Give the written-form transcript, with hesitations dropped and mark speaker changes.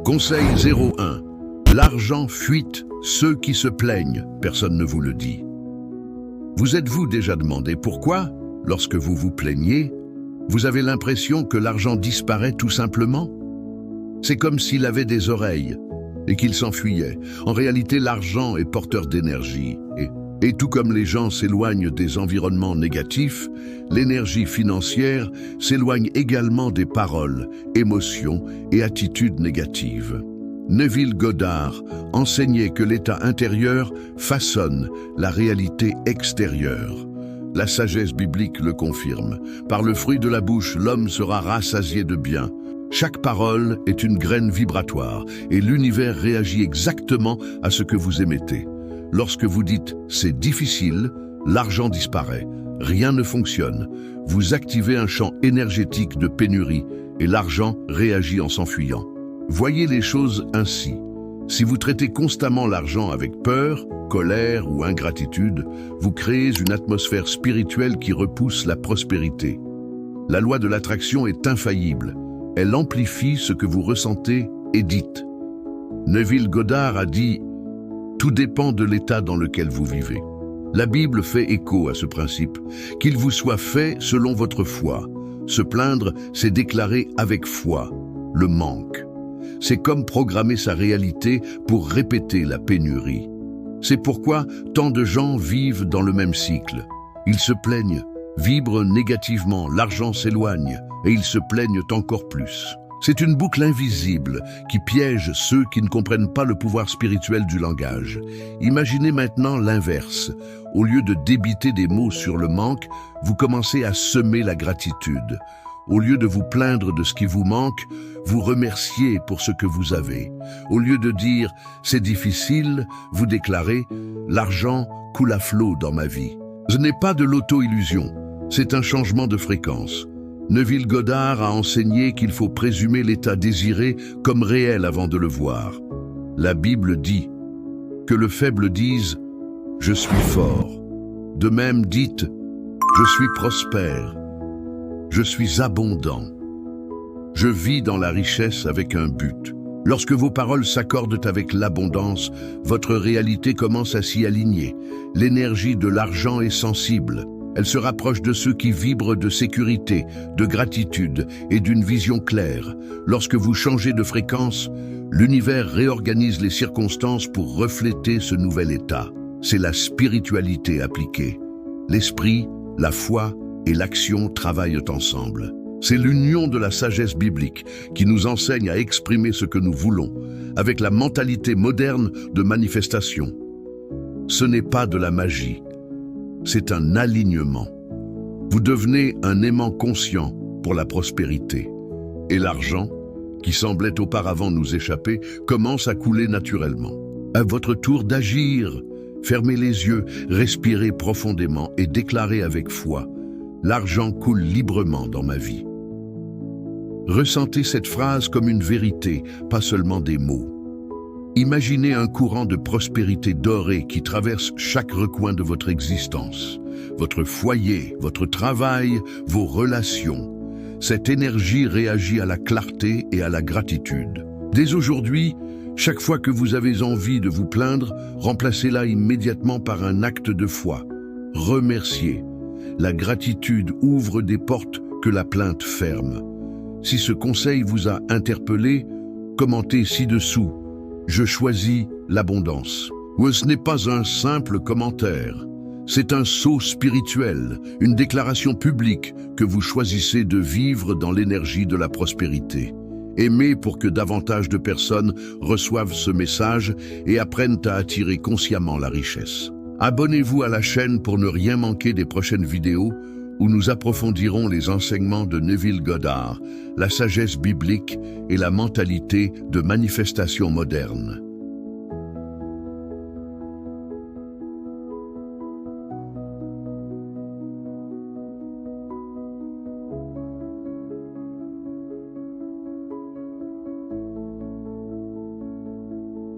Speaker 1: Conseil 01. L'argent fuite ceux qui se plaignent, personne ne vous le dit. Vous êtes-vous déjà demandé pourquoi, lorsque vous vous plaignez, vous avez l'impression que l'argent disparaît tout simplement? C'est comme s'il avait des oreilles et qu'il s'enfuyait. En réalité, l'argent est porteur d'énergie. Et tout comme les gens s'éloignent des environnements négatifs, l'énergie financière s'éloigne également des paroles, émotions et attitudes négatives. Neville Goddard enseignait que l'état intérieur façonne la réalité extérieure. La sagesse biblique le confirme. Par le fruit de la bouche, l'homme sera rassasié de bien. Chaque parole est une graine vibratoire et l'univers réagit exactement à ce que vous émettez. Lorsque vous dites « c'est difficile », l'argent disparaît, rien ne fonctionne. Vous activez un champ énergétique de pénurie et l'argent réagit en s'enfuyant. Voyez les choses ainsi. Si vous traitez constamment l'argent avec peur, colère ou ingratitude, vous créez une atmosphère spirituelle qui repousse la prospérité. La loi de l'attraction est infaillible. Elle amplifie ce que vous ressentez et dites. Neville Goddard a dit « Tout dépend de l'état dans lequel vous vivez ». La Bible fait écho à ce principe. Qu'il vous soit fait selon votre foi. Se plaindre, c'est déclarer avec foi le manque. C'est comme programmer sa réalité pour répéter la pénurie. C'est pourquoi tant de gens vivent dans le même cycle. Ils se plaignent, vibrent négativement, l'argent s'éloigne et ils se plaignent encore plus. C'est une boucle invisible qui piège ceux qui ne comprennent pas le pouvoir spirituel du langage. Imaginez maintenant l'inverse. Au lieu de débiter des mots sur le manque, vous commencez à semer la gratitude. Au lieu de vous plaindre de ce qui vous manque, vous remerciez pour ce que vous avez. Au lieu de dire « c'est difficile », vous déclarez « l'argent coule à flot dans ma vie ». Ce n'est pas de l'auto-illusion, c'est un changement de fréquence. Neville Goddard a enseigné qu'il faut présumer l'état désiré comme réel avant de le voir. La Bible dit que le faible dise « je suis fort ». De même dites « je suis prospère ». Je suis abondant. Je vis dans la richesse avec un but. Lorsque vos paroles s'accordent avec l'abondance, votre réalité commence à s'y aligner. L'énergie de l'argent est sensible. Elle se rapproche de ceux qui vibrent de sécurité, de gratitude et d'une vision claire. Lorsque vous changez de fréquence, l'univers réorganise les circonstances pour refléter ce nouvel état. C'est la spiritualité appliquée. L'esprit, la foi et l'action travaillent ensemble. C'est l'union de la sagesse biblique qui nous enseigne à exprimer ce que nous voulons, avec la mentalité moderne de manifestation. Ce n'est pas de la magie, c'est un alignement. Vous devenez un aimant conscient pour la prospérité. Et l'argent, qui semblait auparavant nous échapper, commence à couler naturellement. À votre tour d'agir, fermez les yeux, respirez profondément et déclarez avec foi. L'argent coule librement dans ma vie. Ressentez cette phrase comme une vérité, pas seulement des mots. Imaginez un courant de prospérité dorée qui traverse chaque recoin de votre existence. Votre foyer, votre travail, vos relations. Cette énergie réagit à la clarté et à la gratitude. Dès aujourd'hui, chaque fois que vous avez envie de vous plaindre, remplacez-la immédiatement par un acte de foi. Remerciez. La gratitude ouvre des portes que la plainte ferme. Si ce conseil vous a interpellé, commentez ci-dessous. Je choisis l'abondance. Ou ce n'est pas un simple commentaire. C'est un saut spirituel, une déclaration publique que vous choisissez de vivre dans l'énergie de la prospérité. Aimez pour que davantage de personnes reçoivent ce message et apprennent à attirer consciemment la richesse. Abonnez-vous à la chaîne pour ne rien manquer des prochaines vidéos où nous approfondirons les enseignements de Neville Goddard, la sagesse biblique et la mentalité de manifestation moderne.